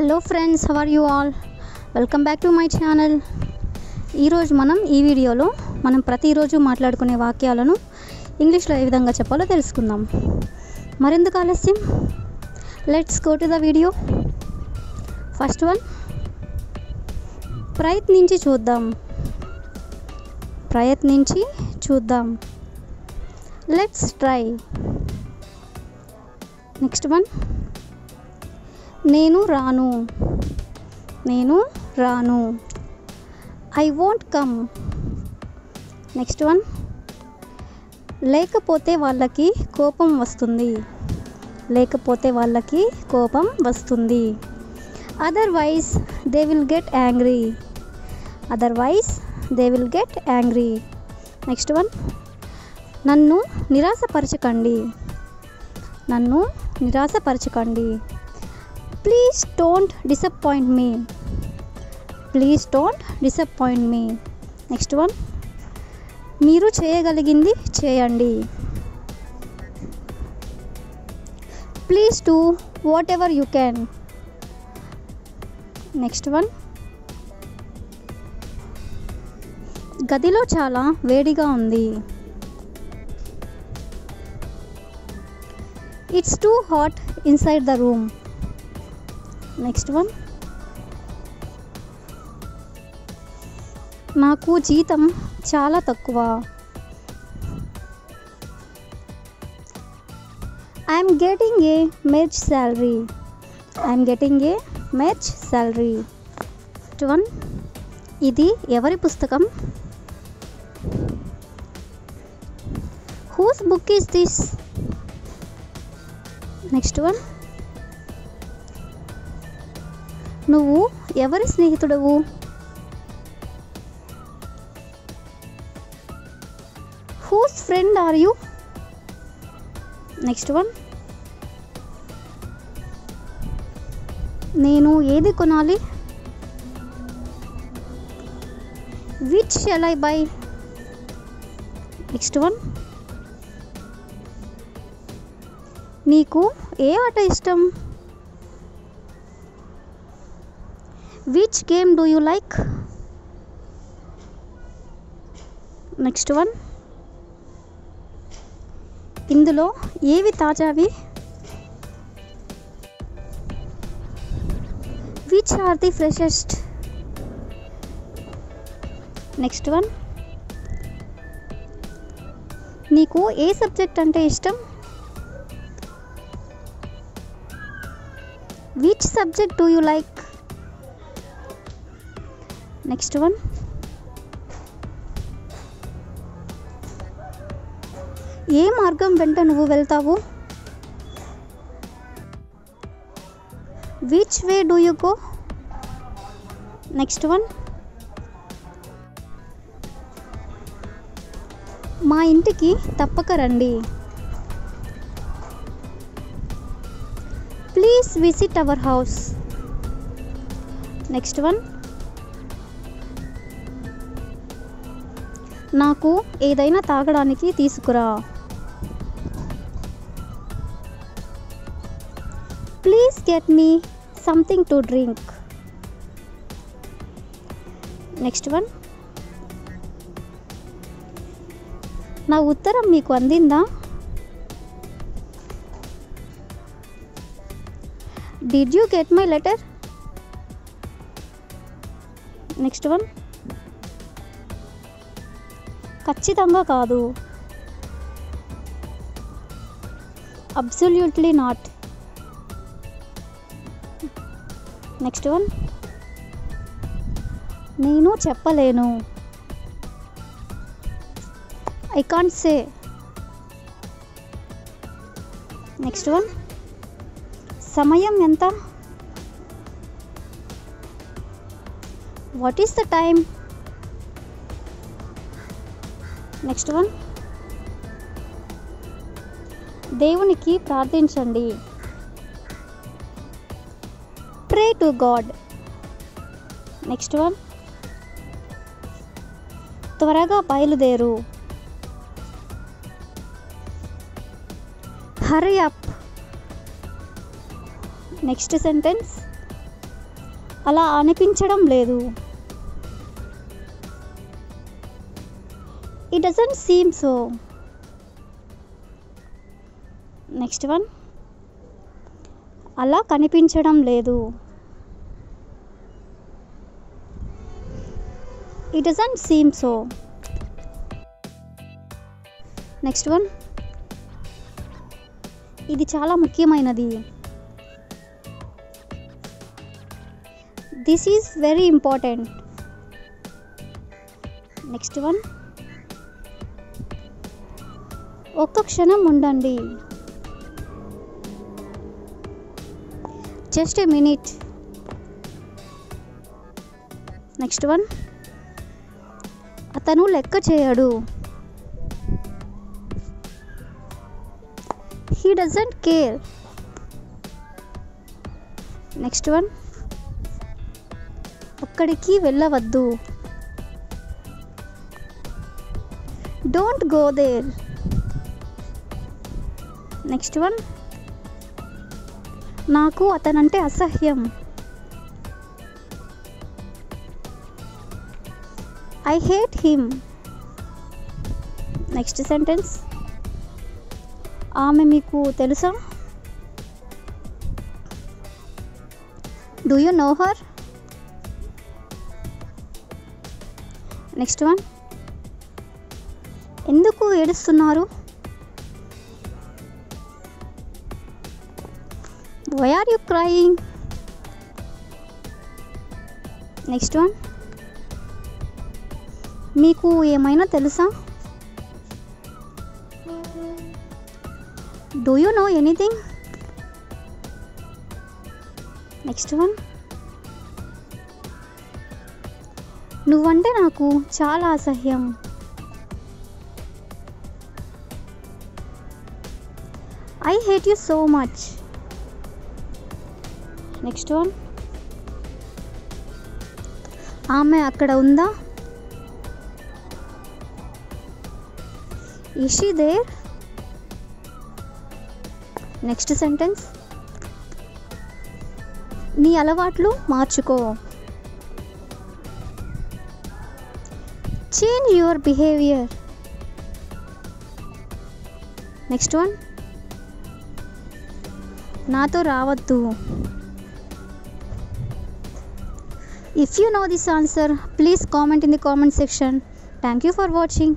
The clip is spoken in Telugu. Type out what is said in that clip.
Hello friends, how are you all? Welcome back to my channel. ఈరోజు మనం ఈ వీడియోలో ప్రతిరోజు మాట్లాడుకునే వాక్యాలను ఇంగ్లీష్లో ఏ విధంగా చెప్పాలో తెలుసుకుందాం. మరెందుకు ఆలస్యం, let's go to the video. First one, ప్రయత్నించి చూద్దాం. Let's try. నెక్స్ట్ వన్, నేను రాను. I won't come. Next one, లేకపోతే వాళ్ళకి కోపం వస్తుంది. Otherwise they will get angry. Next one, నన్ను నిరాశపరచకండి. Please don't disappoint me. Next one, మీరు చేయగలిగింది చేయండి. Please do whatever you can. Next one, గదిలో చాలా వేడిగా ఉంది. It's too hot inside the room. Next one, నాకు జీతం చాలా తక్కువ. ఐఎమ్ గెటింగ్ ఏ మెర్జ్ శాలరీ. నెక్స్ట్ వన్, ఇది ఎవరి పుస్తకం? Whose book is this? Next one, నువ్వు ఎవరి స్నేహితుడవు? Whose friend are you? Next one, నేను ఏది కొనాలి? Which shall I buy? Next one, నీకు ఏ ఆట ఇష్టం? Which game do you like? Next one, ఇందులో ఏవి తాజావి? Which are the freshest? Next one, నీకు ఏ సబ్జెక్ట్ అంటే ఇష్టం? Which subject do you like? Next one, ఏ మార్గం వెంట నువ్వు వెళ్తావు? Which way do you go? Next one, మా ఇంటికి తప్పక రండి. Please visit our house. Next one, నాకు ఏదైనా తాగడానికి తీసుకురా. Please get me something to drink. Next one, నా ఉత్తరం మీకు అందిందా? Did you get my letter? Next one, ఖచ్చితంగా కాదు. Absolutely not. నెక్స్ట్ వన్, నేను చెప్పలేను. I can't say. Next one, సమయం ఎంత? What is the time? Next one, దేవునికి ప్రార్థించండి. Pray to God. Next one, త్వరగా బయలుదేరు. Hurry up. నెక్స్ట్ సెంటెన్స్, అలా అనిపించడం లేదు. It doesn't seem so. Next one, అలా కనిపించడం లేదు. It doesn't seem so. Next one, ఇది చాలా ముఖ్యమైనది. This is very important. Next one, ఒక్క క్షణం ఉండండి. Just a minute. Next one, అతను లెక్క చేయడు. He doesn't care. Next one, అక్కడికి వెళ్ళవద్దు. Don't go there. Next one, నాకు అతనంటే అసహ్యం. I hate him. Next sentence, ఆమె మీకు తెలుసా? Do you know her? Next one, ఎందుకు ఏడుస్తున్నారు? Why are you crying? Next one, మీకు ఏమైనా తెలుసా? Do you know anything? Next one, నువ్వంటే నాకు చాలా అసహ్యం. I hate you so much. Next one, ఆమె అక్కడ ఉందా? Is she there? Next sentence, నీ అలవాట్లు మార్చుకో. Change your behavior. Next one, నాతో రావద్దు. If you know this answer, please comment in the comment section. Thank you for watching.